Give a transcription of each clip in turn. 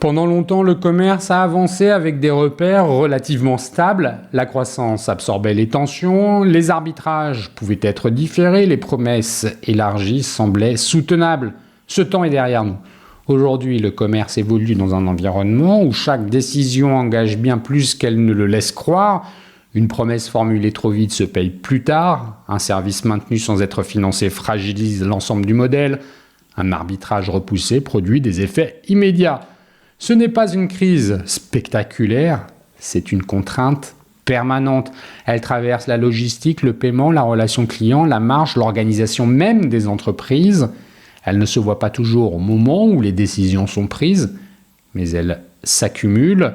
Pendant longtemps, le commerce a avancé avec des repères relativement stables. La croissance absorbait les tensions, les arbitrages pouvaient être différés, les promesses élargies semblaient soutenables. Ce temps est derrière nous. Aujourd'hui, le commerce évolue dans un environnement où chaque décision engage bien plus qu'elle ne le laisse croire. Une promesse formulée trop vite se paye plus tard. Un service maintenu sans être financé fragilise l'ensemble du modèle. Un arbitrage repoussé produit des effets immédiats. Ce n'est pas une crise spectaculaire, c'est une contrainte permanente. Elle traverse la logistique, le paiement, la relation client, la marge, l'organisation même des entreprises. Elle ne se voit pas toujours au moment où les décisions sont prises, mais elle s'accumule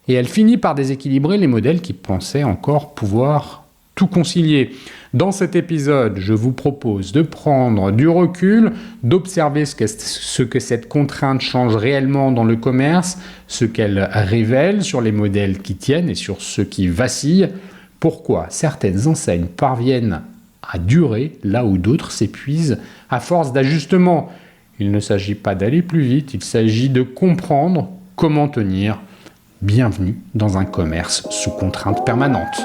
et elle finit par déséquilibrer les modèles qui pensaient encore pouvoir tout concilier. Dans cet épisode, je vous propose de prendre du recul, d'observer ce que cette contrainte change réellement dans le commerce, ce qu'elle révèle sur les modèles qui tiennent et sur ceux qui vacillent, pourquoi certaines enseignes parviennent à durer là où d'autres s'épuisent à force d'ajustement. Il ne s'agit pas d'aller plus vite, il s'agit de comprendre comment tenir. Bienvenue dans un commerce sous contrainte permanente.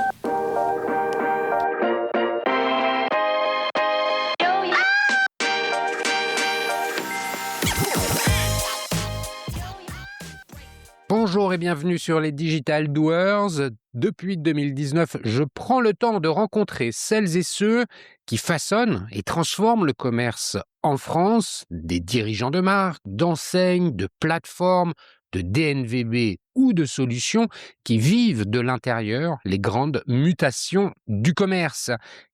Bonjour et bienvenue sur les Digital Doers. Depuis 2019, je prends le temps de rencontrer celles et ceux qui façonnent et transforment le commerce en France, des dirigeants de marques, d'enseignes, de plateformes, de DNVB ou de solutions qui vivent de l'intérieur les grandes mutations du commerce.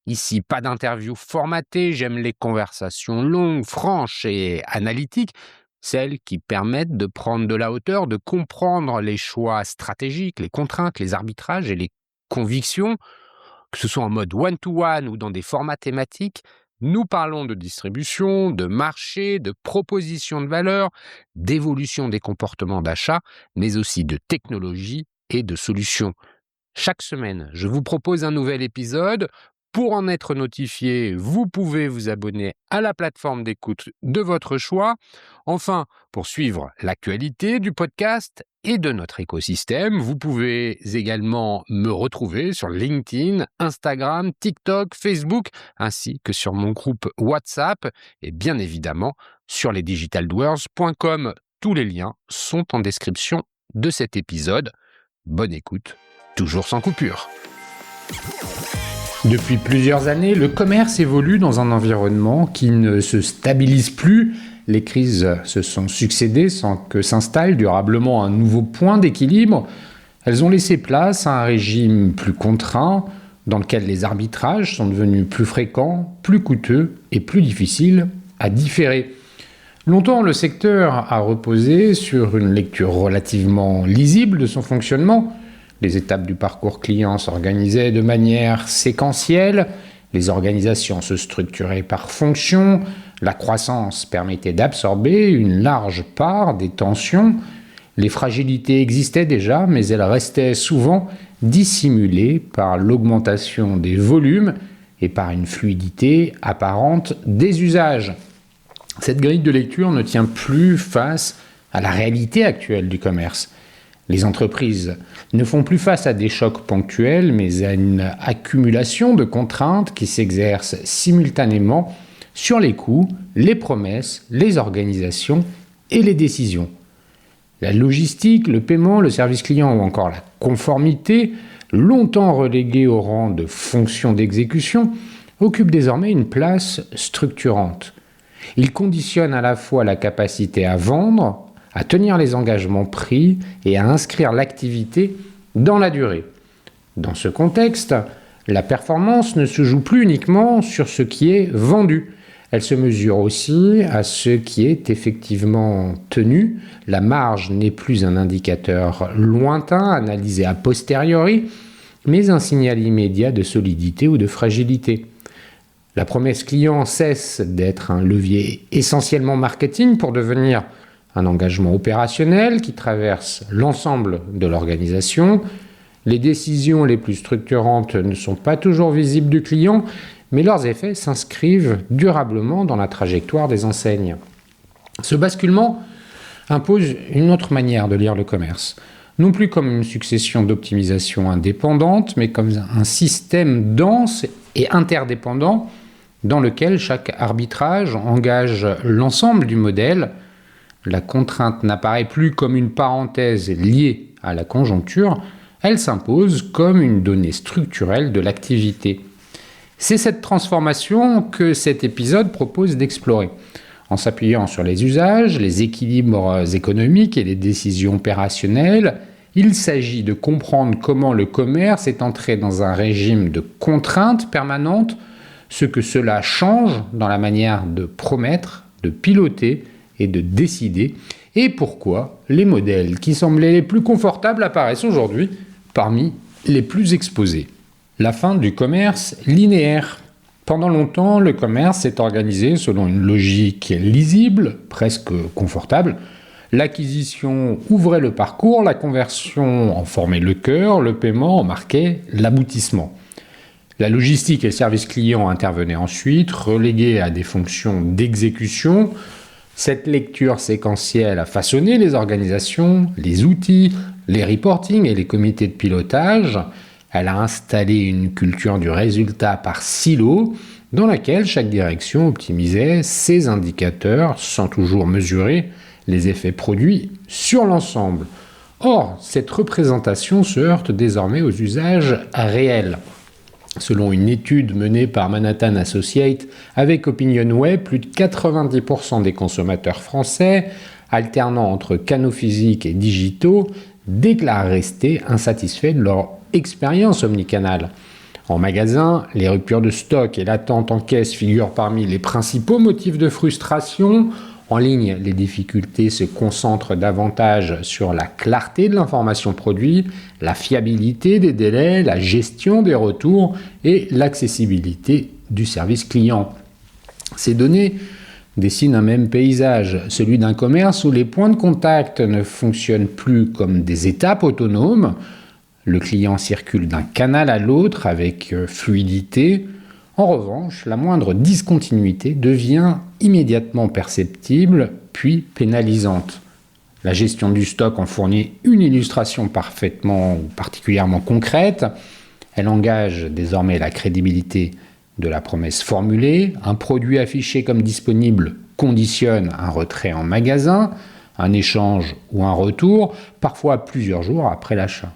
Ici, pas d'interview formatée, j'aime les conversations longues, franches et analytiques, celles qui permettent de prendre de la hauteur, de comprendre les choix stratégiques, les contraintes, les arbitrages et les convictions, que ce soit en mode one-to-one ou dans des formats thématiques. Nous parlons de distribution, de marché, de proposition de valeur, d'évolution des comportements d'achat, mais aussi de technologie et de solutions. Chaque semaine, je vous propose un nouvel épisode. Pour en être notifié, vous pouvez vous abonner à la plateforme d'écoute de votre choix. Enfin, pour suivre l'actualité du podcast et de notre écosystème, vous pouvez également me retrouver sur LinkedIn, Instagram, TikTok, Facebook, ainsi que sur mon groupe WhatsApp et bien évidemment sur lesdigitaldoers.com. Tous les liens sont en description de cet épisode. Bonne écoute, toujours sans coupure. Depuis plusieurs années, le commerce évolue dans un environnement qui ne se stabilise plus. Les crises se sont succédées sans que s'installe durablement un nouveau point d'équilibre. Elles ont laissé place à un régime plus contraint, dans lequel les arbitrages sont devenus plus fréquents, plus coûteux et plus difficiles à différer. Longtemps, le secteur a reposé sur une lecture relativement lisible de son fonctionnement. Les étapes du parcours client s'organisaient de manière séquentielle, les organisations se structuraient par fonction, la croissance permettait d'absorber une large part des tensions, les fragilités existaient déjà, mais elles restaient souvent dissimulées par l'augmentation des volumes et par une fluidité apparente des usages. Cette grille de lecture ne tient plus face à la réalité actuelle du commerce. Les entreprises ne font plus face à des chocs ponctuels, mais à une accumulation de contraintes qui s'exercent simultanément sur les coûts, les promesses, les organisations et les décisions. La logistique, le paiement, le service client ou encore la conformité, longtemps relégués au rang de fonction d'exécution, occupent désormais une place structurante. Ils conditionnent à la fois la capacité à vendre, à tenir les engagements pris et à inscrire l'activité dans la durée. Dans ce contexte, la performance ne se joue plus uniquement sur ce qui est vendu. Elle se mesure aussi à ce qui est effectivement tenu. La marge n'est plus un indicateur lointain, analysé a posteriori, mais un signal immédiat de solidité ou de fragilité. La promesse client cesse d'être un levier essentiellement marketing pour devenir un engagement opérationnel qui traverse l'ensemble de l'organisation. Les décisions les plus structurantes ne sont pas toujours visibles du client, mais leurs effets s'inscrivent durablement dans la trajectoire des enseignes. Ce basculement impose une autre manière de lire le commerce. Non plus comme une succession d'optimisations indépendantes, mais comme un système dense et interdépendant dans lequel chaque arbitrage engage l'ensemble du modèle. La contrainte n'apparaît plus comme une parenthèse liée à la conjoncture, elle s'impose comme une donnée structurelle de l'activité. C'est cette transformation que cet épisode propose d'explorer. En s'appuyant sur les usages, les équilibres économiques et les décisions opérationnelles, il s'agit de comprendre comment le commerce est entré dans un régime de contraintes permanentes, ce que cela change dans la manière de promettre, de piloter et de décider, et pourquoi les modèles qui semblaient les plus confortables apparaissent aujourd'hui parmi les plus exposés. La fin du commerce linéaire. Pendant longtemps, le commerce s'est organisé selon une logique lisible, presque confortable. L'acquisition ouvrait le parcours, la conversion en formait le cœur, le paiement en marquait l'aboutissement. La logistique et le service client intervenaient ensuite, relégués à des fonctions d'exécution. Cette lecture séquentielle a façonné les organisations, les outils, les reporting et les comités de pilotage. Elle a installé une culture du résultat par silo, dans laquelle chaque direction optimisait ses indicateurs sans toujours mesurer les effets produits sur l'ensemble. Or, cette représentation se heurte désormais aux usages réels. Selon une étude menée par Manhattan Associates avec OpinionWay, plus de 90% des consommateurs français, alternant entre canaux physiques et digitaux, déclarent rester insatisfaits de leur expérience omnicanale. En magasin, les ruptures de stock et l'attente en caisse figurent parmi les principaux motifs de frustration. En ligne, les difficultés se concentrent davantage sur la clarté de l'information produit, la fiabilité des délais, la gestion des retours et l'accessibilité du service client. Ces données dessinent un même paysage, celui d'un commerce où les points de contact ne fonctionnent plus comme des étapes autonomes. Le client circule d'un canal à l'autre avec fluidité. En revanche, la moindre discontinuité devient immédiatement perceptible, puis pénalisante. La gestion du stock en fournit une illustration particulièrement concrète. Elle engage désormais la crédibilité de la promesse formulée. Un produit affiché comme disponible conditionne un retrait en magasin, un échange ou un retour, parfois plusieurs jours après l'achat.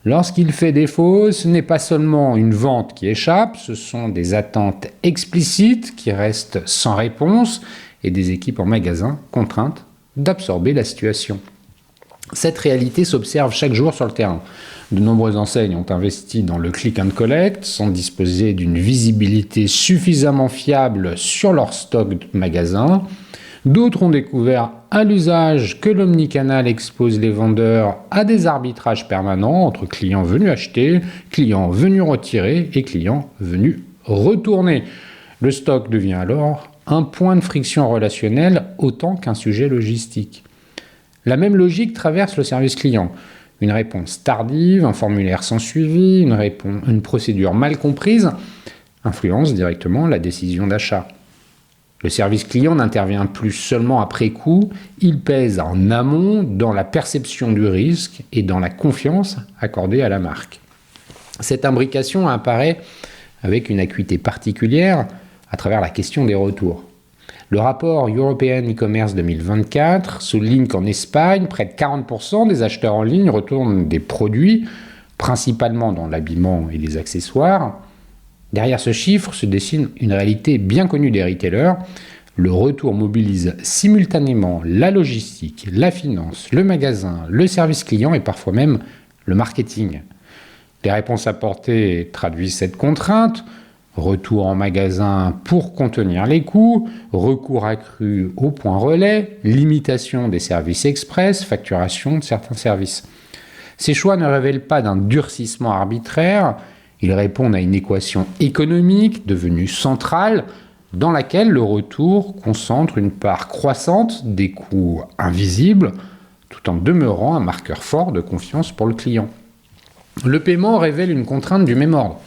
Lorsqu'il fait défaut, ce n'est pas seulement une vente qui échappe, ce sont des attentes explicites qui restent sans réponse et des équipes en magasin contraintes d'absorber la situation. Cette réalité s'observe chaque jour sur le terrain. De nombreuses enseignes ont investi dans le click and collect sans disposer d'une visibilité suffisamment fiable sur leur stock de magasins. D'autres ont découvert à l'usage que l'omnicanal expose les vendeurs à des arbitrages permanents entre clients venus acheter, clients venus retirer et clients venus retourner. Le stock devient alors un point de friction relationnel autant qu'un sujet logistique. La même logique traverse le service client. Une réponse tardive, un formulaire sans suivi, une procédure mal comprise influence directement la décision d'achat. Le service client n'intervient plus seulement après coup, il pèse en amont dans la perception du risque et dans la confiance accordée à la marque. Cette imbrication apparaît avec une acuité particulière à travers la question des retours. Le rapport European e-commerce 2024 souligne qu'en Espagne, près de 40% des acheteurs en ligne retournent des produits, principalement dans l'habillement et les accessoires. Derrière ce chiffre se dessine une réalité bien connue des retailers. Le retour mobilise simultanément la logistique, la finance, le magasin, le service client et parfois même le marketing. Les réponses apportées traduisent cette contrainte. Retour en magasin pour contenir les coûts, recours accru au point relais, limitation des services express, facturation de certains services. Ces choix ne révèlent pas d'un durcissement arbitraire. Ils répondent à une équation économique devenue centrale dans laquelle le retour concentre une part croissante des coûts invisibles tout en demeurant un marqueur fort de confiance pour le client. Le paiement révèle une contrainte du même ordre.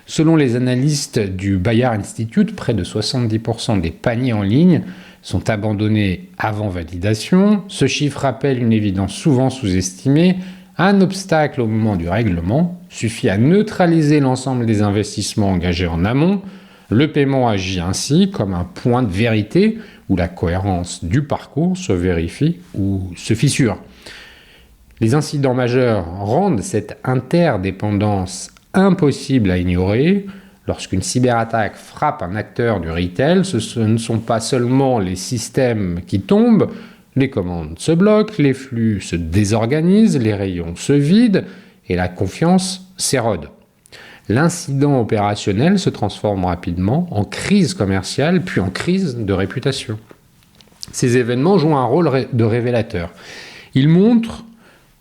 Selon les analystes du Bayard Institute, près de 70% des paniers en ligne sont abandonnés avant validation. Ce chiffre rappelle une évidence souvent sous-estimée. Un obstacle au moment du règlement suffit à neutraliser l'ensemble des investissements engagés en amont. Le paiement agit ainsi comme un point de vérité où la cohérence du parcours se vérifie ou se fissure. Les incidents majeurs rendent cette interdépendance impossible à ignorer. Lorsqu'une cyberattaque frappe un acteur du retail, ce ne sont pas seulement les systèmes qui tombent, les commandes se bloquent, les flux se désorganisent, les rayons se vident et la confiance s'érode. L'incident opérationnel se transforme rapidement en crise commerciale, puis en crise de réputation. Ces événements jouent un rôle de révélateur. Ils montrent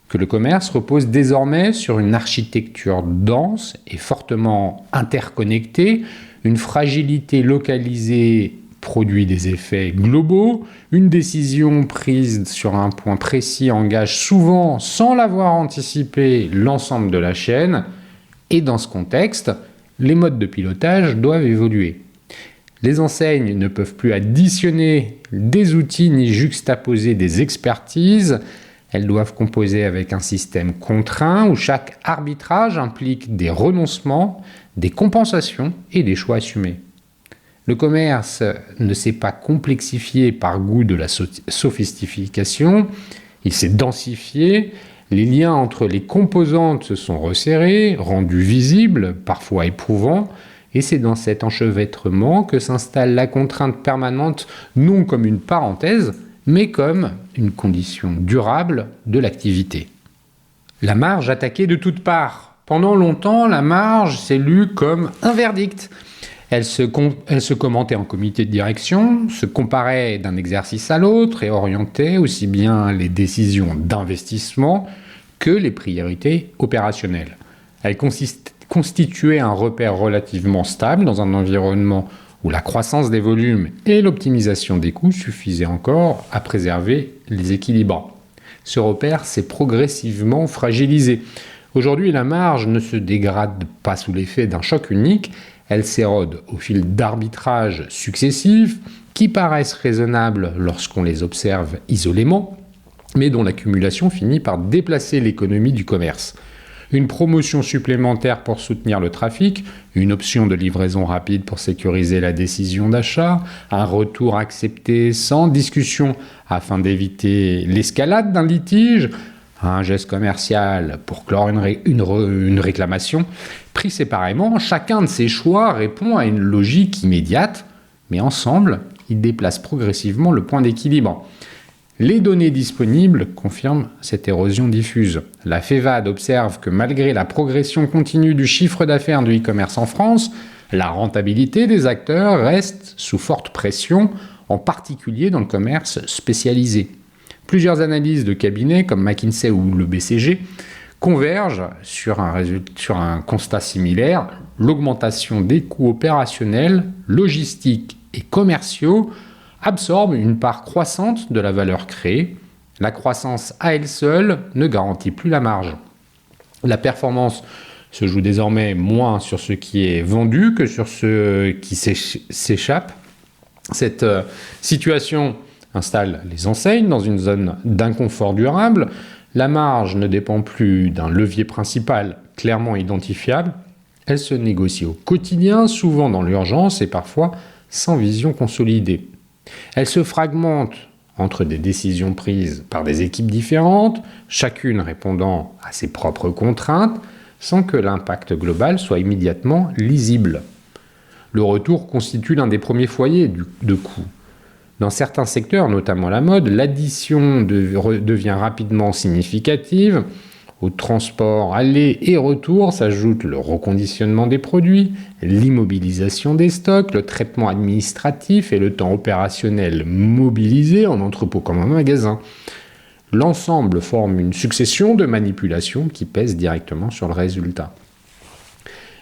que le commerce repose désormais sur une architecture dense et fortement interconnectée, une fragilité localisée produit des effets globaux, une décision prise sur un point précis engage souvent, sans l'avoir anticipé, l'ensemble de la chaîne, et dans ce contexte, les modes de pilotage doivent évoluer. Les enseignes ne peuvent plus additionner des outils ni juxtaposer des expertises. Elles doivent composer avec un système contraint où chaque arbitrage implique des renoncements, des compensations et des choix assumés. Le commerce ne s'est pas complexifié par goût de la sophistication, il s'est densifié, les liens entre les composantes se sont resserrés, rendus visibles, parfois éprouvants, et c'est dans cet enchevêtrement que s'installe la contrainte permanente, non comme une parenthèse, mais comme une condition durable de l'activité. La marge attaquée de toutes parts. Pendant longtemps, la marge s'est lue comme un verdict. Elle se commentait en comité de direction, se comparait d'un exercice à l'autre et orientait aussi bien les décisions d'investissement que les priorités opérationnelles. Elle constituait un repère relativement stable dans un environnement où la croissance des volumes et l'optimisation des coûts suffisaient encore à préserver les équilibres. Ce repère s'est progressivement fragilisé. Aujourd'hui, la marge ne se dégrade pas sous l'effet d'un choc unique, elle s'érode au fil d'arbitrages successifs qui paraissent raisonnables lorsqu'on les observe isolément, mais dont l'accumulation finit par déplacer l'économie du commerce. Une promotion supplémentaire pour soutenir le trafic, une option de livraison rapide pour sécuriser la décision d'achat, un retour accepté sans discussion afin d'éviter l'escalade d'un litige, un geste commercial pour clore une réclamation. Pris séparément, chacun de ces choix répond à une logique immédiate, mais ensemble, ils déplacent progressivement le point d'équilibre. Les données disponibles confirment cette érosion diffuse. La FEVAD observe que malgré la progression continue du chiffre d'affaires du e-commerce en France, la rentabilité des acteurs reste sous forte pression, en particulier dans le commerce spécialisé. Plusieurs analyses de cabinets comme McKinsey ou le BCG convergent sur un constat similaire, l'augmentation des coûts opérationnels, logistiques et commerciaux absorbe une part croissante de la valeur créée. La croissance à elle seule ne garantit plus la marge. La performance se joue désormais moins sur ce qui est vendu que sur ce qui s'échappe. Cette situation installe les enseignes dans une zone d'inconfort durable. La marge ne dépend plus d'un levier principal clairement identifiable. Elle se négocie au quotidien, souvent dans l'urgence et parfois sans vision consolidée. Elle se fragmente entre des décisions prises par des équipes différentes, chacune répondant à ses propres contraintes, sans que l'impact global soit immédiatement lisible. Le retour constitue l'un des premiers foyers de coûts. Dans certains secteurs, notamment la mode, l'addition devient rapidement significative. Au transport aller et retour s'ajoute le reconditionnement des produits, l'immobilisation des stocks, le traitement administratif et le temps opérationnel mobilisé en entrepôt comme en magasin. L'ensemble forme une succession de manipulations qui pèsent directement sur le résultat.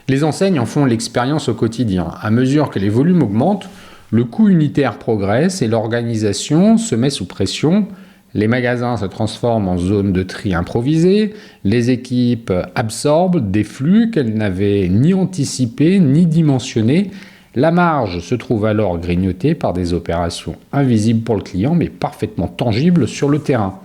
Les enseignes en font l'expérience au quotidien. À mesure que les volumes augmentent, le coût unitaire progresse et l'organisation se met sous pression. Les magasins se transforment en zone de tri improvisée, les équipes absorbent des flux qu'elles n'avaient ni anticipés ni dimensionnés. La marge se trouve alors grignotée par des opérations invisibles pour le client mais parfaitement tangibles sur le terrain.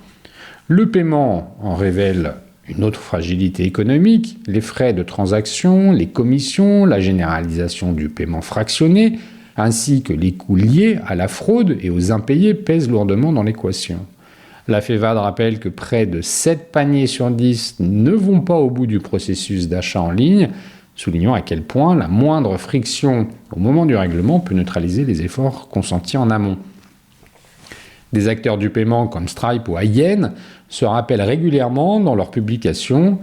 Le paiement en révèle une autre fragilité économique, les frais de transaction, les commissions, la généralisation du paiement fractionné, ainsi que les coûts liés à la fraude et aux impayés pèsent lourdement dans l'équation. La FEVAD rappelle que près de 7 paniers sur 10 ne vont pas au bout du processus d'achat en ligne, soulignant à quel point la moindre friction au moment du règlement peut neutraliser les efforts consentis en amont. Des acteurs du paiement comme Stripe ou Adyen se rappellent régulièrement dans leurs publications.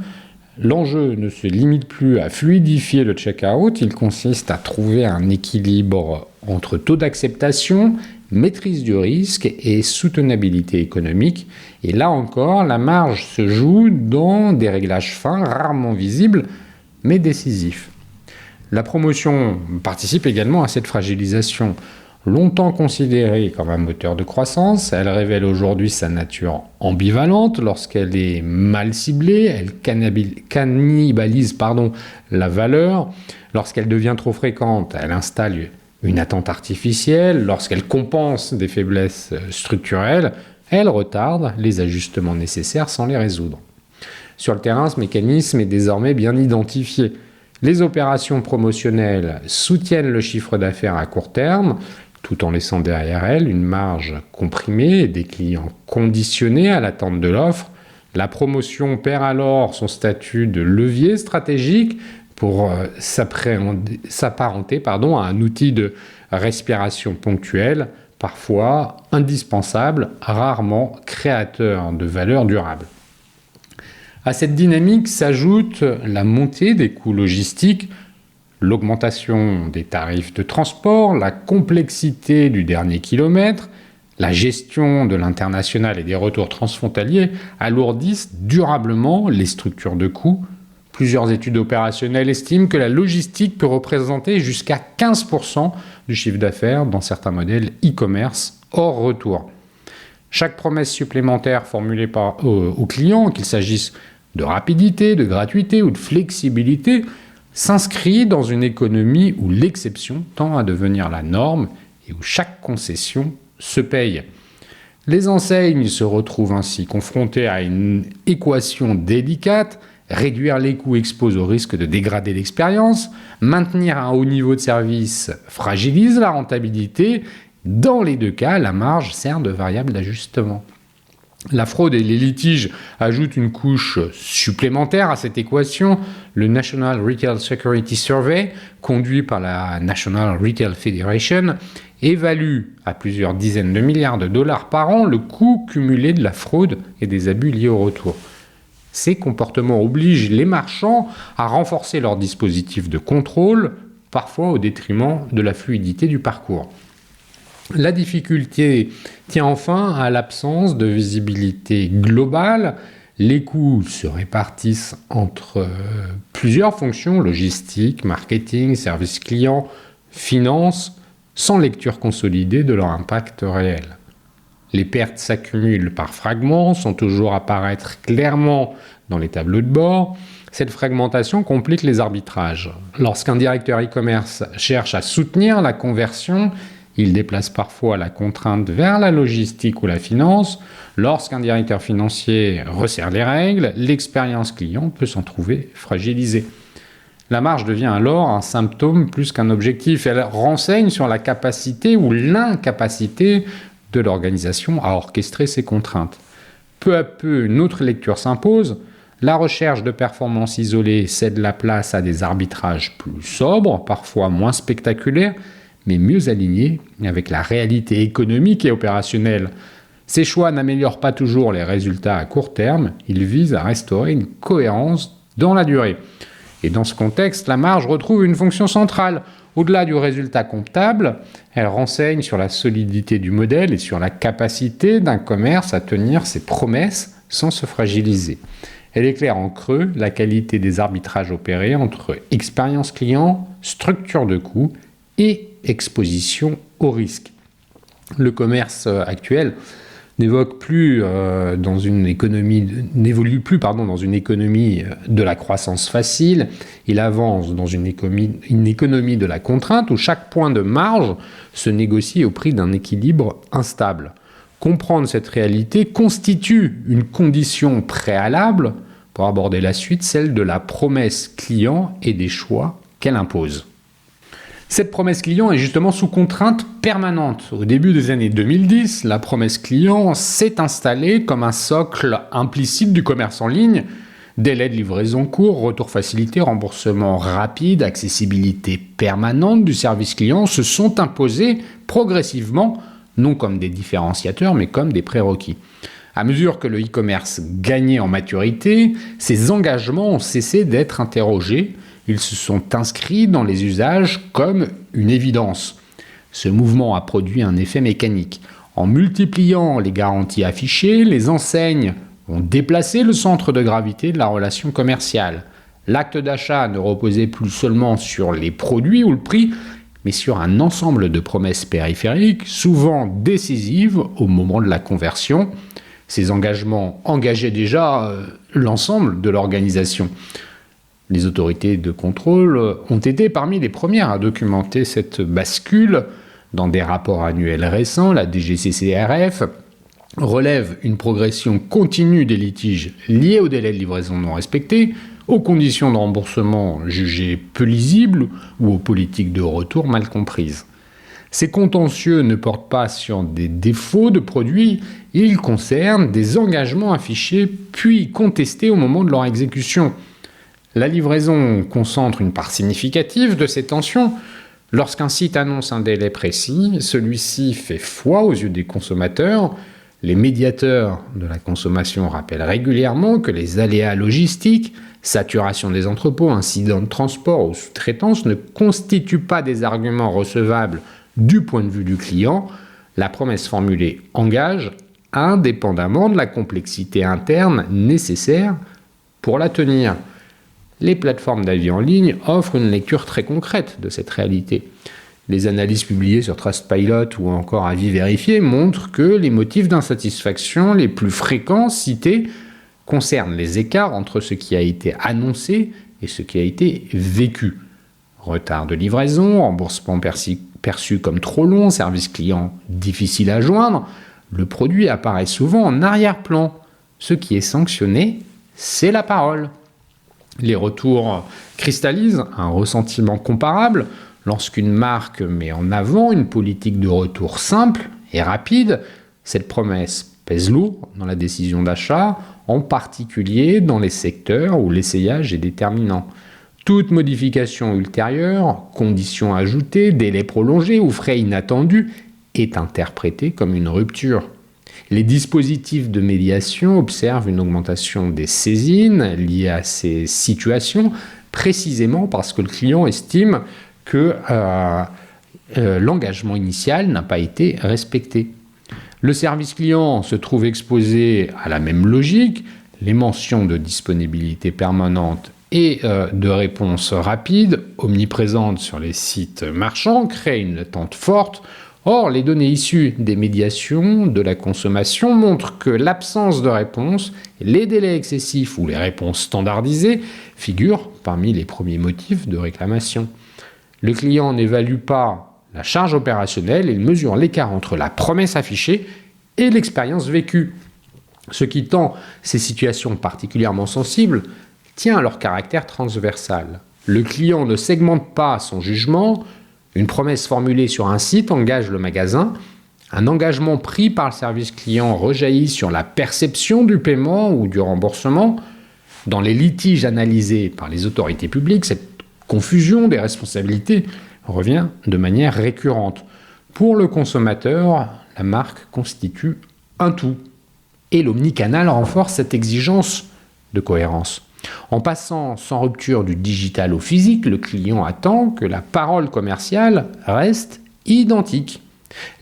L'enjeu ne se limite plus à fluidifier le checkout, il consiste à trouver un équilibre entre taux d'acceptation, maîtrise du risque et soutenabilité économique. Et là encore, la marge se joue dans des réglages fins, rarement visibles, mais décisifs. La promotion participe également à cette fragilisation. Longtemps considérée comme un moteur de croissance, elle révèle aujourd'hui sa nature ambivalente lorsqu'elle est mal ciblée, elle cannibalise la valeur, lorsqu'elle devient trop fréquente, elle installe une attente artificielle, lorsqu'elle compense des faiblesses structurelles, elle retarde les ajustements nécessaires sans les résoudre. Sur le terrain, ce mécanisme est désormais bien identifié. Les opérations promotionnelles soutiennent le chiffre d'affaires à court terme, tout en laissant derrière elles une marge comprimée et des clients conditionnés à l'attente de l'offre. La promotion perd alors son statut de levier stratégique pour s'apparenter à un outil de respiration ponctuelle, parfois indispensable, rarement créateur de valeur durable. À cette dynamique s'ajoute la montée des coûts logistiques, l'augmentation des tarifs de transport, la complexité du dernier kilomètre, la gestion de l'international et des retours transfrontaliers alourdissent durablement les structures de coûts. Plusieurs études opérationnelles estiment que la logistique peut représenter jusqu'à 15% du chiffre d'affaires dans certains modèles e-commerce hors retour. Chaque promesse supplémentaire formulée aux clients, qu'il s'agisse de rapidité, de gratuité ou de flexibilité, s'inscrit dans une économie où l'exception tend à devenir la norme et où chaque concession se paye. Les enseignes se retrouvent ainsi confrontées à une équation délicate. Réduire les coûts expose au risque de dégrader l'expérience. Maintenir un haut niveau de service fragilise la rentabilité. Dans les deux cas, la marge sert de variable d'ajustement. La fraude et les litiges ajoutent une couche supplémentaire à cette équation. Le National Retail Security Survey, conduit par la National Retail Federation, évalue à plusieurs dizaines de milliards de dollars par an le coût cumulé de la fraude et des abus liés au retour. Ces comportements obligent les marchands à renforcer leurs dispositifs de contrôle, parfois au détriment de la fluidité du parcours. La difficulté tient enfin à l'absence de visibilité globale. Les coûts se répartissent entre plusieurs fonctions, logistique, marketing, service client, finance, sans lecture consolidée de leur impact réel. Les pertes s'accumulent par fragments, sans toujours apparaître clairement dans les tableaux de bord. Cette fragmentation complique les arbitrages. Lorsqu'un directeur e-commerce cherche à soutenir la conversion, il déplace parfois la contrainte vers la logistique ou la finance. Lorsqu'un directeur financier resserre les règles, l'expérience client peut s'en trouver fragilisée. La marge devient alors un symptôme plus qu'un objectif. Elle renseigne sur la capacité ou l'incapacité de l'organisation à orchestrer ces contraintes. Peu à peu, une autre lecture s'impose. La recherche de performances isolées cède la place à des arbitrages plus sobres, parfois moins spectaculaires, mais mieux alignés avec la réalité économique et opérationnelle. Ces choix n'améliorent pas toujours les résultats à court terme, ils visent à restaurer une cohérence dans la durée. Et dans ce contexte, la marge retrouve une fonction centrale. Au-delà du résultat comptable, elle renseigne sur la solidité du modèle et sur la capacité d'un commerce à tenir ses promesses sans se fragiliser. Elle éclaire en creux la qualité des arbitrages opérés entre expérience client, structure de coûts et exposition au risque. Le commerce actuel n'évolue plus dans une économie de la croissance facile. Il avance dans une économie de la contrainte où chaque point de marge se négocie au prix d'un équilibre instable. Comprendre cette réalité constitue une condition préalable pour aborder la suite, celle de la promesse client et des choix qu'elle impose. Cette promesse client est justement sous contrainte permanente. Au début des années 2010, la promesse client s'est installée comme un socle implicite du commerce en ligne. Délai de livraison court, retour facilité, remboursement rapide, accessibilité permanente du service client se sont imposés progressivement, non comme des différenciateurs, mais comme des prérequis. À mesure que le e-commerce gagnait en maturité, ces engagements ont cessé d'être interrogés. Ils se sont inscrits dans les usages comme une évidence. Ce mouvement a produit un effet mécanique. En multipliant les garanties affichées, les enseignes ont déplacé le centre de gravité de la relation commerciale. L'acte d'achat ne reposait plus seulement sur les produits ou le prix, mais sur un ensemble de promesses périphériques, souvent décisives au moment de la conversion. Ces engagements engageaient déjà l'ensemble de l'organisation. Les autorités de contrôle ont été parmi les premières à documenter cette bascule. Dans des rapports annuels récents, la DGCCRF relève une progression continue des litiges liés aux délais de livraison non respectés, aux conditions de remboursement jugées peu lisibles ou aux politiques de retour mal comprises. Ces contentieux ne portent pas sur des défauts de produits, ils concernent des engagements affichés puis contestés au moment de leur exécution. La livraison concentre une part significative de ces tensions. Lorsqu'un site annonce un délai précis, celui-ci fait foi aux yeux des consommateurs. Les médiateurs de la consommation rappellent régulièrement que les aléas logistiques, saturation des entrepôts, incidents de transport ou sous-traitance ne constituent pas des arguments recevables du point de vue du client. La promesse formulée engage indépendamment de la complexité interne nécessaire pour la tenir. Les plateformes d'avis en ligne offrent une lecture très concrète de cette réalité. Les analyses publiées sur Trustpilot ou encore Avis vérifié montrent que les motifs d'insatisfaction les plus fréquents cités concernent les écarts entre ce qui a été annoncé et ce qui a été vécu. Retard de livraison, remboursement perçu comme trop long, service client difficile à joindre, le produit apparaît souvent en arrière-plan. Ce qui est sanctionné, c'est la parole. Les retours cristallisent un ressentiment comparable lorsqu'une marque met en avant une politique de retour simple et rapide. Cette promesse pèse lourd dans la décision d'achat, en particulier dans les secteurs où l'essayage est déterminant. Toute modification ultérieure, conditions ajoutées, délais prolongés ou frais inattendus est interprétée comme une rupture. Les dispositifs de médiation observent une augmentation des saisines liées à ces situations, précisément parce que le client estime que l'engagement initial n'a pas été respecté. Le service client se trouve exposé à la même logique. Les mentions de disponibilité permanente et de réponse rapide, omniprésentes sur les sites marchands, créent une attente forte. Or, les données issues des médiations de la consommation montrent que l'absence de réponse, les délais excessifs ou les réponses standardisées figurent parmi les premiers motifs de réclamation. Le client n'évalue pas la charge opérationnelle, il mesure l'écart entre la promesse affichée et l'expérience vécue. Ce qui tend ces situations particulièrement sensibles tient à leur caractère transversal. Le client ne segmente pas son jugement. Une promesse formulée sur un site engage le magasin. Un engagement pris par le service client rejaillit sur la perception du paiement ou du remboursement. Dans les litiges analysés par les autorités publiques, cette confusion des responsabilités revient de manière récurrente. Pour le consommateur, la marque constitue un tout. Et l'omnicanal renforce cette exigence de cohérence. En passant sans rupture du digital au physique, le client attend que la parole commerciale reste identique.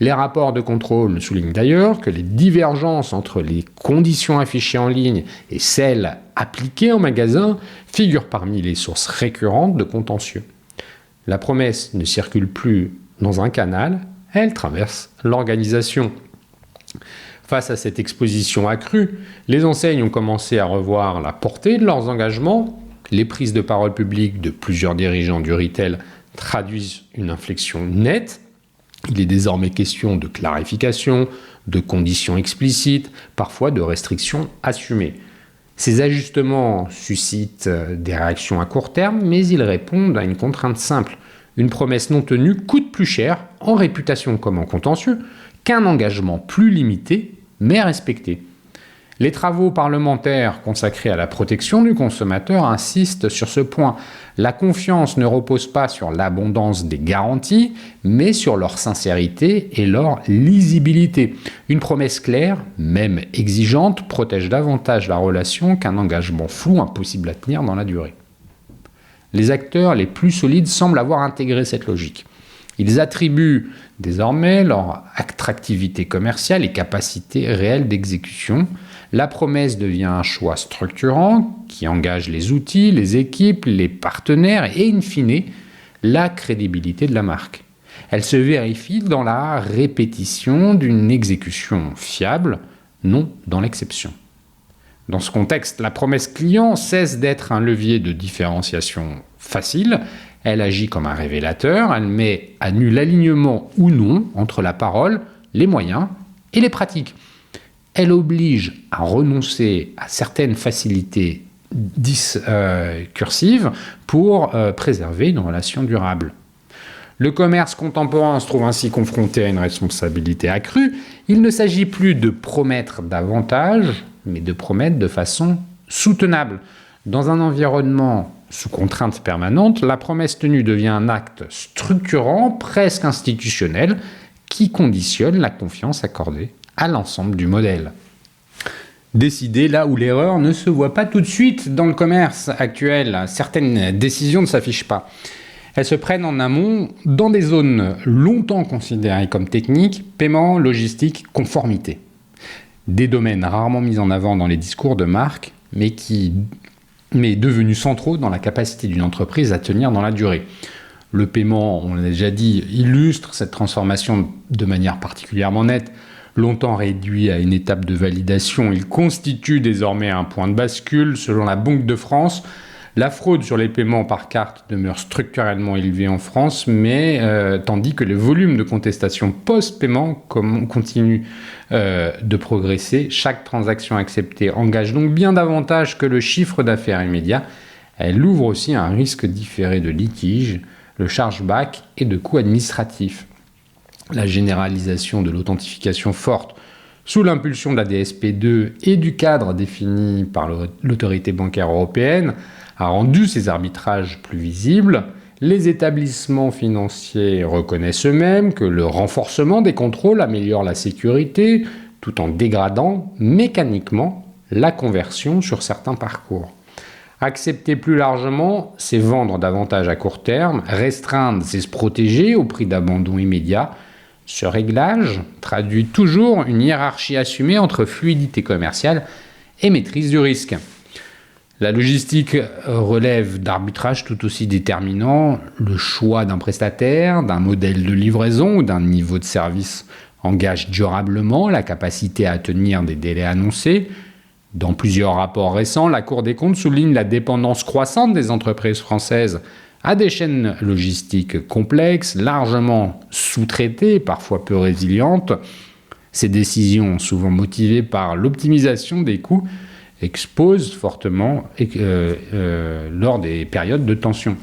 Les rapports de contrôle soulignent d'ailleurs que les divergences entre les conditions affichées en ligne et celles appliquées en magasin figurent parmi les sources récurrentes de contentieux. La promesse ne circule plus dans un canal, elle traverse l'organisation. Face à cette exposition accrue, les enseignes ont commencé à revoir la portée de leurs engagements. Les prises de parole publiques de plusieurs dirigeants du retail traduisent une inflexion nette. Il est désormais question de clarification, de conditions explicites, parfois de restrictions assumées. Ces ajustements suscitent des réactions à court terme, mais ils répondent à une contrainte simple. Une promesse non tenue coûte plus cher, en réputation comme en contentieux, qu'un engagement plus limité, mais respecté. Les travaux parlementaires consacrés à la protection du consommateur insistent sur ce point. La confiance ne repose pas sur l'abondance des garanties, mais sur leur sincérité et leur lisibilité. Une promesse claire, même exigeante, protège davantage la relation qu'un engagement flou impossible à tenir dans la durée. Les acteurs les plus solides semblent avoir intégré cette logique. Ils attribuent désormais leur attractivité commerciale et capacité réelle d'exécution. La promesse devient un choix structurant qui engage les outils, les équipes, les partenaires et, in fine, la crédibilité de la marque. Elle se vérifie dans la répétition d'une exécution fiable, non dans l'exception. Dans ce contexte, la promesse client cesse d'être un levier de différenciation facile. Elle agit comme un révélateur, elle met à nu l'alignement ou non entre la parole, les moyens et les pratiques. Elle oblige à renoncer à certaines facilités discursives pour préserver une relation durable. Le commerce contemporain se trouve ainsi confronté à une responsabilité accrue. Il ne s'agit plus de promettre davantage, mais de promettre de façon soutenable. Dans un environnement sous contrainte permanente, la promesse tenue devient un acte structurant, presque institutionnel, qui conditionne la confiance accordée à l'ensemble du modèle. Décider là où l'erreur ne se voit pas tout de suite dans le commerce actuel. Certaines décisions ne s'affichent pas. Elles se prennent en amont dans des zones longtemps considérées comme techniques, paiement, logistique, conformité. Des domaines rarement mis en avant dans les discours de marque, mais devenus centraux dans la capacité d'une entreprise à tenir dans la durée. Le paiement, on l'a déjà dit, illustre cette transformation de manière particulièrement nette. Longtemps réduit à une étape de validation, il constitue désormais un point de bascule. Selon la Banque de France, la fraude sur les paiements par carte demeure structurellement élevée en France, tandis que les volumes de contestation post-paiement continuent de progresser. Chaque transaction acceptée engage donc bien davantage que le chiffre d'affaires immédiat. Elle ouvre aussi un risque différé de litige, le chargeback et de coûts administratifs. La généralisation de l'authentification forte sous l'impulsion de la DSP2 et du cadre défini par l'autorité bancaire européenne a rendu ces arbitrages plus visibles. Les établissements financiers reconnaissent eux-mêmes que le renforcement des contrôles améliore la sécurité tout en dégradant mécaniquement la conversion sur certains parcours. Accepter plus largement, c'est vendre davantage à court terme. Restreindre, c'est se protéger au prix d'abandon immédiat. Ce réglage traduit toujours une hiérarchie assumée entre fluidité commerciale et maîtrise du risque. La logistique relève d'arbitrages tout aussi déterminants. Le choix d'un prestataire, d'un modèle de livraison ou d'un niveau de service engage durablement la capacité à tenir des délais annoncés. Dans plusieurs rapports récents, la Cour des comptes souligne la dépendance croissante des entreprises françaises à des chaînes logistiques complexes, largement sous-traitées, parfois peu résilientes. Ces décisions, souvent motivées par l'optimisation des coûts, exposent fortement lors des périodes de tension.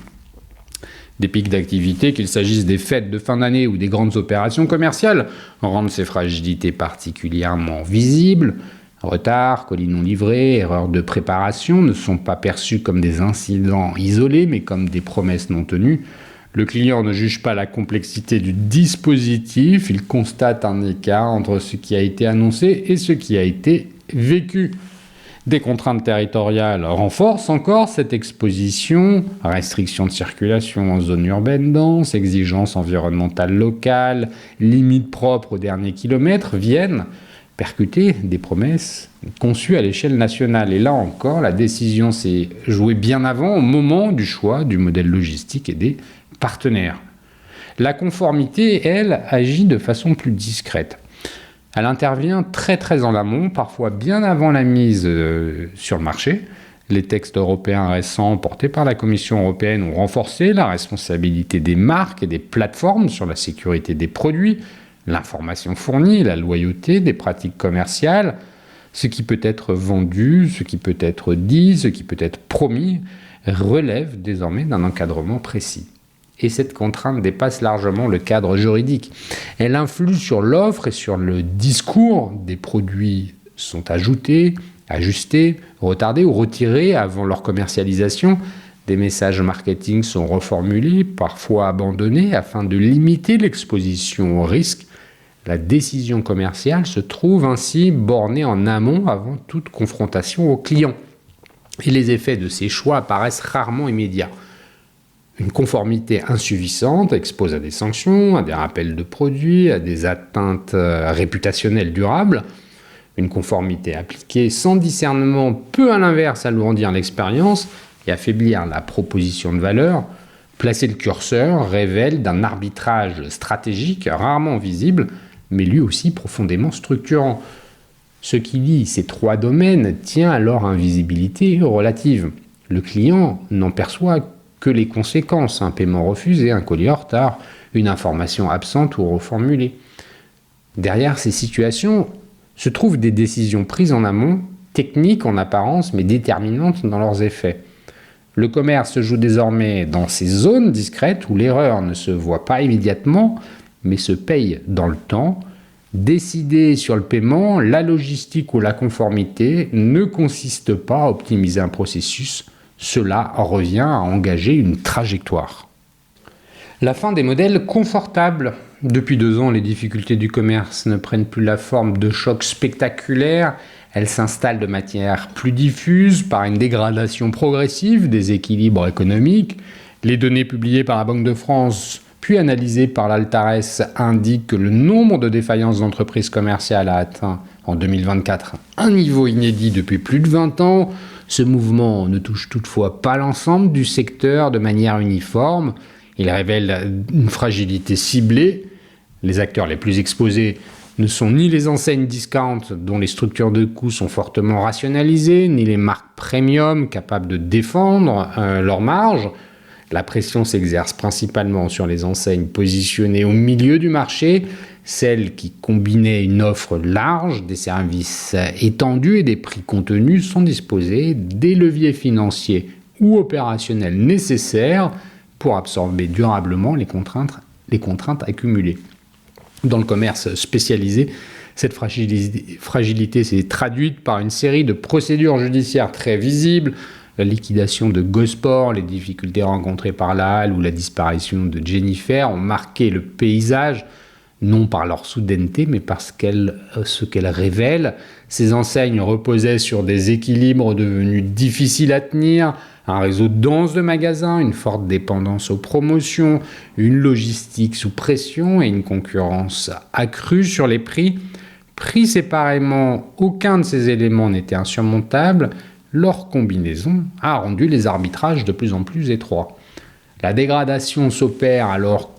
Des pics d'activité, qu'il s'agisse des fêtes de fin d'année ou des grandes opérations commerciales, rendent ces fragilités particulièrement visibles. Retard, colis non livrés, erreurs de préparation ne sont pas perçus comme des incidents isolés, mais comme des promesses non tenues. Le client ne juge pas la complexité du dispositif, il constate un écart entre ce qui a été annoncé et ce qui a été vécu. Des contraintes territoriales renforcent encore cette exposition, restrictions de circulation en zone urbaine dense, exigences environnementales locales, limites propres au dernier kilomètre viennent percuter des promesses conçues à l'échelle nationale. Et là encore, la décision s'est jouée bien avant, au moment du choix du modèle logistique et des partenaires. La conformité, elle, agit de façon plus discrète. Elle intervient très en amont, parfois bien avant la mise sur le marché. Les textes européens récents portés par la Commission européenne ont renforcé la responsabilité des marques et des plateformes sur la sécurité des produits, l'information fournie, la loyauté des pratiques commerciales. Ce qui peut être vendu, ce qui peut être dit, ce qui peut être promis, relève désormais d'un encadrement précis. Et cette contrainte dépasse largement le cadre juridique. Elle influe sur l'offre et sur le discours. Des produits sont ajoutés, ajustés, retardés ou retirés avant leur commercialisation. Des messages marketing sont reformulés, parfois abandonnés, afin de limiter l'exposition au risque. La décision commerciale se trouve ainsi bornée en amont avant toute confrontation au client. Et les effets de ces choix apparaissent rarement immédiats. Une conformité insuffisante expose à des sanctions, à des rappels de produits, à des atteintes réputationnelles durables. Une conformité appliquée sans discernement peut à l'inverse alourdir l'expérience et affaiblir la proposition de valeur. Placer le curseur révèle d'un arbitrage stratégique rarement visible, mais lui aussi profondément structurant. Ce qui lie ces trois domaines tient à leur invisibilité relative. Le client n'en perçoit que les conséquences, un paiement refusé, un colis en retard, une information absente ou reformulée. Derrière ces situations se trouvent des décisions prises en amont, techniques en apparence, mais déterminantes dans leurs effets. Le commerce se joue désormais dans ces zones discrètes où l'erreur ne se voit pas immédiatement, mais se paye dans le temps. Décider sur le paiement, la logistique ou la conformité ne consiste pas à optimiser un processus. Cela revient à engager une trajectoire. La fin des modèles confortables. Depuis 2 ans, les difficultés du commerce ne prennent plus la forme de chocs spectaculaires. Elles s'installent de manière plus diffuse par une dégradation progressive des équilibres économiques. Les données publiées par la Banque de France puis analysées par l'Altares indiquent que le nombre de défaillances d'entreprises commerciales a atteint en 2024 un niveau inédit depuis plus de 20 ans. Ce mouvement ne touche toutefois pas l'ensemble du secteur de manière uniforme. Il révèle une fragilité ciblée. Les acteurs les plus exposés ne sont ni les enseignes discount dont les structures de coûts sont fortement rationalisées, ni les marques premium capables de défendre leurs marges. La pression s'exerce principalement sur les enseignes positionnées au milieu du marché, celles qui combinaient une offre large, des services étendus et des prix contenus sans disposer des leviers financiers ou opérationnels nécessaires pour absorber durablement les contraintes accumulées. Dans le commerce spécialisé, cette fragilité s'est traduite par une série de procédures judiciaires très visibles. La liquidation de Gosport, les difficultés rencontrées par la Halle ou la disparition de Jennifer ont marqué le paysage, non par leur soudaineté, mais par ce qu'elles révèlent. Ces enseignes reposaient sur des équilibres devenus difficiles à tenir, un réseau dense de magasins, une forte dépendance aux promotions, une logistique sous pression et une concurrence accrue sur les prix. Pris séparément, aucun de ces éléments n'était insurmontable. Leur combinaison a rendu les arbitrages de plus en plus étroits. La dégradation s'opère alors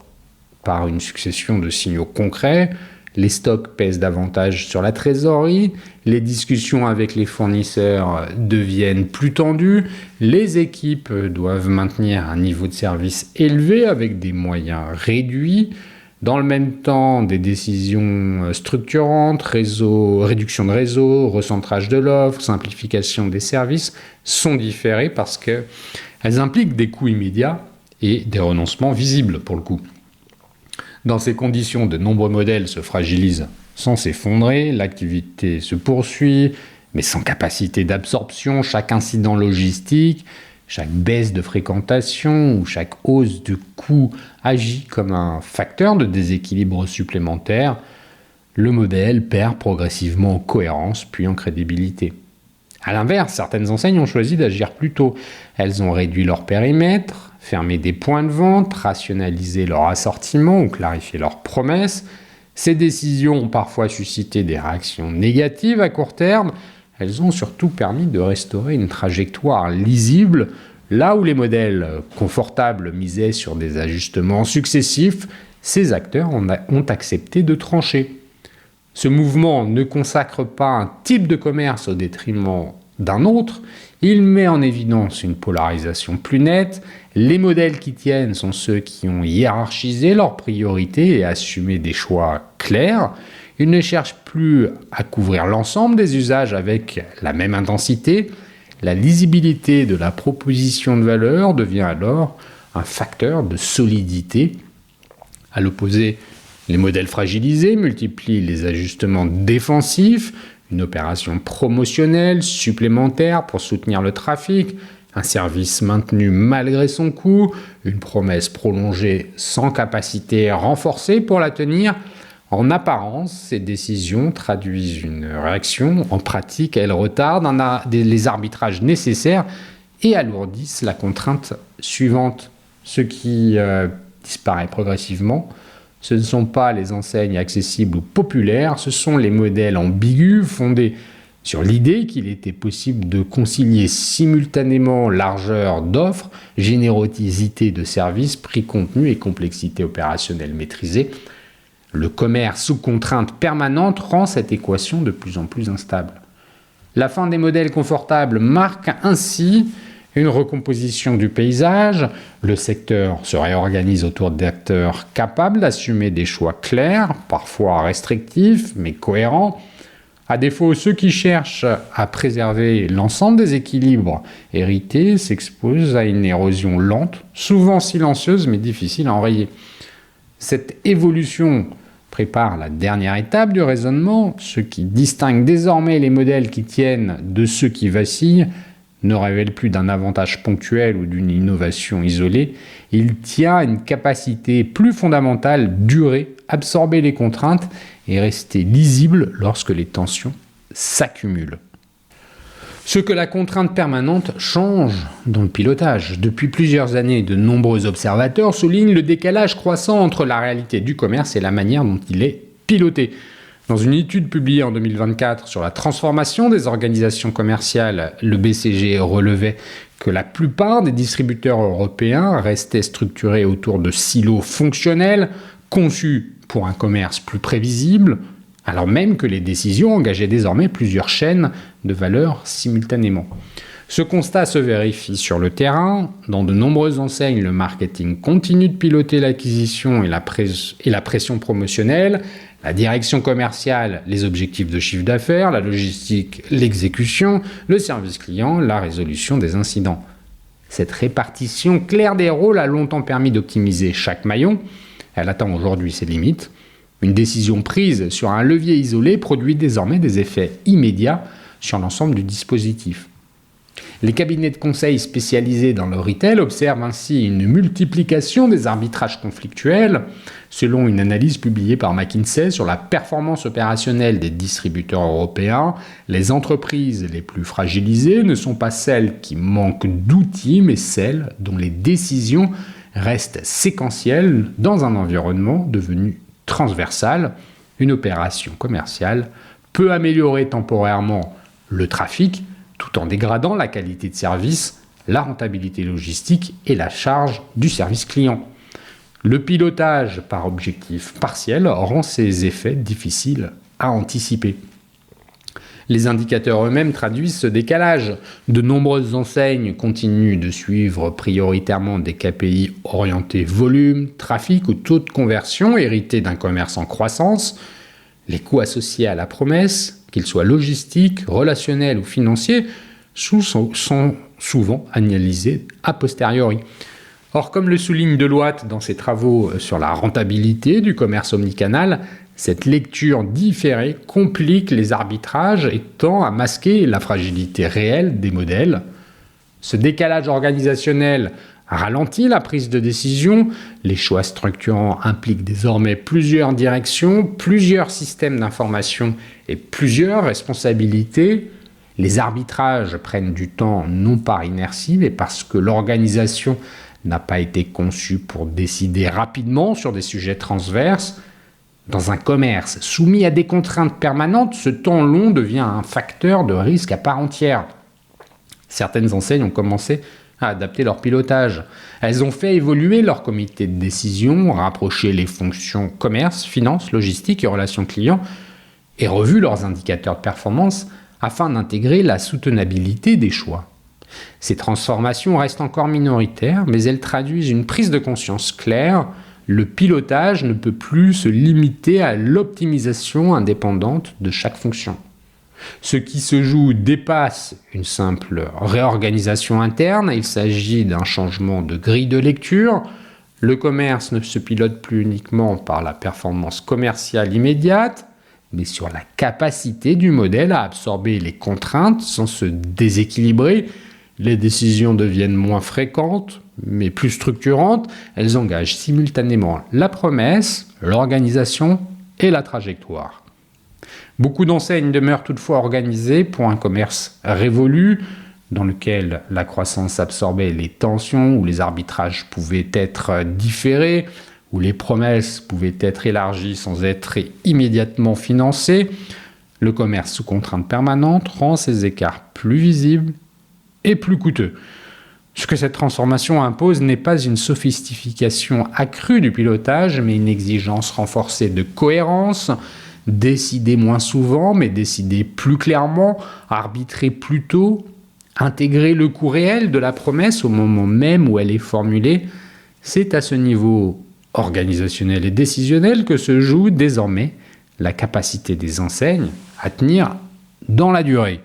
par une succession de signaux concrets. Les stocks pèsent davantage sur la trésorerie, les discussions avec les fournisseurs deviennent plus tendues, les équipes doivent maintenir un niveau de service élevé avec des moyens réduits. Dans le même temps, des décisions structurantes, réduction de réseau, recentrage de l'offre, simplification des services sont différées parce qu'elles impliquent des coûts immédiats et des renoncements visibles pour le coup. Dans ces conditions, de nombreux modèles se fragilisent sans s'effondrer, l'activité se poursuit, mais sans capacité d'absorption. Chaque incident logistique, chaque baisse de fréquentation ou chaque hausse de coût agit comme un facteur de déséquilibre supplémentaire. Le modèle perd progressivement en cohérence puis en crédibilité. A l'inverse, certaines enseignes ont choisi d'agir plus tôt. Elles ont réduit leur périmètre, fermé des points de vente, rationalisé leur assortiment ou clarifié leurs promesses. Ces décisions ont parfois suscité des réactions négatives à court terme. Elles ont surtout permis de restaurer une trajectoire lisible. Là où les modèles confortables misaient sur des ajustements successifs, ces acteurs ont accepté de trancher. Ce mouvement ne consacre pas un type de commerce au détriment d'un autre, il met en évidence une polarisation plus nette. Les modèles qui tiennent sont ceux qui ont hiérarchisé leurs priorités et assumé des choix clairs. Ils ne cherchent plus à couvrir l'ensemble des usages avec la même intensité. La lisibilité de la proposition de valeur devient alors un facteur de solidité. À l'opposé, les modèles fragilisés multiplient les ajustements défensifs, une opération promotionnelle supplémentaire pour soutenir le trafic, un service maintenu malgré son coût, une promesse prolongée sans capacité renforcée pour la tenir. En apparence, ces décisions traduisent une réaction. En pratique, elles retardent les arbitrages nécessaires et alourdissent la contrainte suivante. Ce qui disparaît progressivement, ce ne sont pas les enseignes accessibles ou populaires, ce sont les modèles ambigus fondés sur l'idée qu'il était possible de concilier simultanément largeur d'offres, générosité de services, prix contenu et complexité opérationnelle maîtrisée. Le commerce sous contrainte permanente rend cette équation de plus en plus instable. La fin des modèles confortables marque ainsi une recomposition du paysage. Le secteur se réorganise autour d'acteurs capables d'assumer des choix clairs, parfois restrictifs, mais cohérents. À défaut, ceux qui cherchent à préserver l'ensemble des équilibres hérités s'exposent à une érosion lente, souvent silencieuse, mais difficile à enrayer. Cette évolution prépare la dernière étape du raisonnement. Ce qui distingue désormais les modèles qui tiennent de ceux qui vacillent ne révèle plus d'un avantage ponctuel ou d'une innovation isolée. Il tient à une capacité plus fondamentale, durer, absorber les contraintes et rester lisible lorsque les tensions s'accumulent. Ce que la contrainte permanente change dans le pilotage. Depuis plusieurs années, de nombreux observateurs soulignent le décalage croissant entre la réalité du commerce et la manière dont il est piloté. Dans une étude publiée en 2024 sur la transformation des organisations commerciales, le BCG relevait que la plupart des distributeurs européens restaient structurés autour de silos fonctionnels, conçus pour un commerce plus prévisible, alors même que les décisions engageaient désormais plusieurs chaînes de valeur simultanément. Ce constat se vérifie sur le terrain. Dans de nombreuses enseignes, le marketing continue de piloter l'acquisition et la pression promotionnelle, la direction commerciale, les objectifs de chiffre d'affaires, la logistique, l'exécution, le service client, la résolution des incidents. Cette répartition claire des rôles a longtemps permis d'optimiser chaque maillon. Elle atteint aujourd'hui ses limites. Une décision prise sur un levier isolé produit désormais des effets immédiats sur l'ensemble du dispositif. Les cabinets de conseil spécialisés dans le retail observent ainsi une multiplication des arbitrages conflictuels. Selon une analyse publiée par McKinsey sur la performance opérationnelle des distributeurs européens, les entreprises les plus fragilisées ne sont pas celles qui manquent d'outils, mais celles dont les décisions restent séquentielles dans un environnement devenu transversal. Une opération commerciale peut améliorer temporairement le trafic, tout en dégradant la qualité de service, la rentabilité logistique et la charge du service client. Le pilotage par objectif partiel rend ces effets difficiles à anticiper. Les indicateurs eux-mêmes traduisent ce décalage. De nombreuses enseignes continuent de suivre prioritairement des KPI orientés volume, trafic ou taux de conversion hérités d'un commerce en croissance. Les coûts associés à la promesse, qu'ils soient logistiques, relationnels ou financiers, sont souvent analysés a posteriori. Or, comme le souligne Deloitte dans ses travaux sur la rentabilité du commerce omnicanal, cette lecture différée complique les arbitrages et tend à masquer la fragilité réelle des modèles. Ce décalage organisationnel ralentit la prise de décision. Les choix structurants impliquent désormais plusieurs directions, plusieurs systèmes d'information et plusieurs responsabilités. Les arbitrages prennent du temps non par inertie, mais parce que l'organisation n'a pas été conçue pour décider rapidement sur des sujets transverses. Dans un commerce soumis à des contraintes permanentes, ce temps long devient un facteur de risque à part entière. Certaines enseignes ont commencé à adapter leur pilotage. Elles ont fait évoluer leur comité de décision, rapprocher les fonctions commerce, finance, logistique et relations clients. et revu leurs indicateurs de performance afin d'intégrer la soutenabilité des choix. Ces transformations restent encore minoritaires, mais elles traduisent une prise de conscience claire. Le pilotage ne peut plus se limiter à l'optimisation indépendante de chaque fonction. Ce qui se joue dépasse une simple réorganisation interne, il s'agit d'un changement de grille de lecture. Le commerce ne se pilote plus uniquement par la performance commerciale immédiate, mais sur la capacité du modèle à absorber les contraintes sans se déséquilibrer. Les décisions deviennent moins fréquentes, mais plus structurantes. Elles engagent simultanément la promesse, l'organisation et la trajectoire. Beaucoup d'enseignes demeurent toutefois organisées pour un commerce révolu, dans lequel la croissance absorbait les tensions, où les arbitrages pouvaient être différés, où les promesses pouvaient être élargies sans être immédiatement financées. Le commerce sous contrainte permanente rend ces écarts plus visibles et plus coûteux. Ce que cette transformation impose n'est pas une sophistication accrue du pilotage, mais une exigence renforcée de cohérence, décider moins souvent, mais décider plus clairement, arbitrer plus tôt, intégrer le coût réel de la promesse au moment même où elle est formulée. C'est à ce niveau organisationnel et décisionnel que se joue désormais la capacité des enseignes à tenir dans la durée.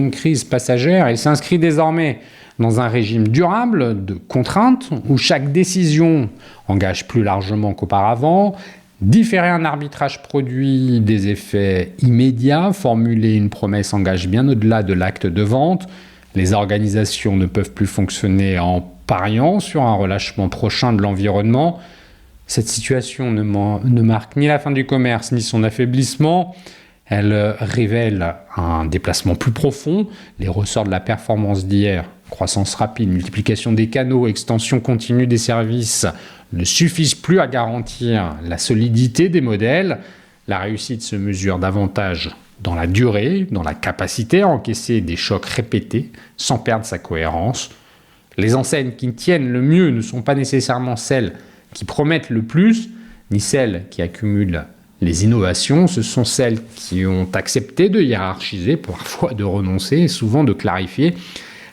Une crise passagère, elle s'inscrit désormais dans un régime durable de contraintes où chaque décision engage plus largement qu'auparavant. Différer un arbitrage produit des effets immédiats, formuler une promesse engage bien au-delà de l'acte de vente. Les organisations ne peuvent plus fonctionner en pariant sur un relâchement prochain de l'environnement. Cette situation ne marque ni la fin du commerce ni son affaiblissement. Elle révèle un déplacement plus profond. Les ressorts de la performance d'hier, croissance rapide, multiplication des canaux, extension continue des services, ne suffisent plus à garantir la solidité des modèles. La réussite se mesure davantage dans la durée, dans la capacité à encaisser des chocs répétés sans perdre sa cohérence. Les enseignes qui tiennent le mieux ne sont pas nécessairement celles qui promettent le plus, ni celles qui accumulent les innovations. Ce sont celles qui ont accepté de hiérarchiser, parfois de renoncer et souvent de clarifier.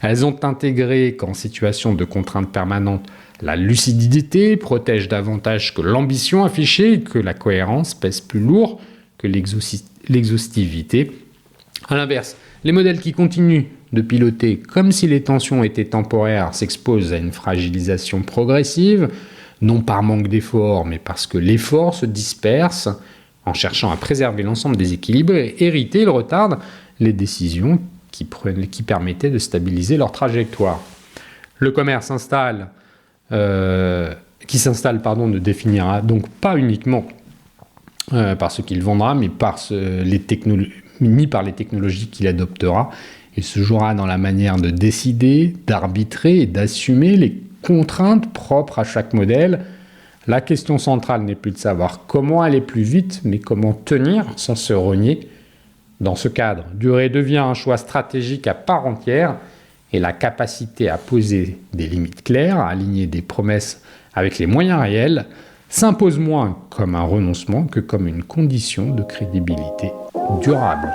Elles ont intégré qu'en situation de contrainte permanente, la lucidité protège davantage que l'ambition affichée et que la cohérence pèse plus lourd que l'exhaustivité. A l'inverse, les modèles qui continuent de piloter comme si les tensions étaient temporaires s'exposent à une fragilisation progressive, non par manque d'effort, mais parce que l'effort se disperse en cherchant à préserver l'ensemble des équilibres et hériter, le retardent les décisions qui permettaient de stabiliser leur trajectoire. Le commerce qui s'installe ne définira donc pas uniquement par ce qu'il vendra, mais ni par les technologies qu'il adoptera. Il se jouera dans la manière de décider, d'arbitrer et d'assumer les contraintes propres à chaque modèle. La question centrale n'est plus de savoir comment aller plus vite, mais comment tenir sans se renier. Dans ce cadre, durer devient un choix stratégique à part entière et la capacité à poser des limites claires, à aligner des promesses avec les moyens réels, s'impose moins comme un renoncement que comme une condition de crédibilité durable.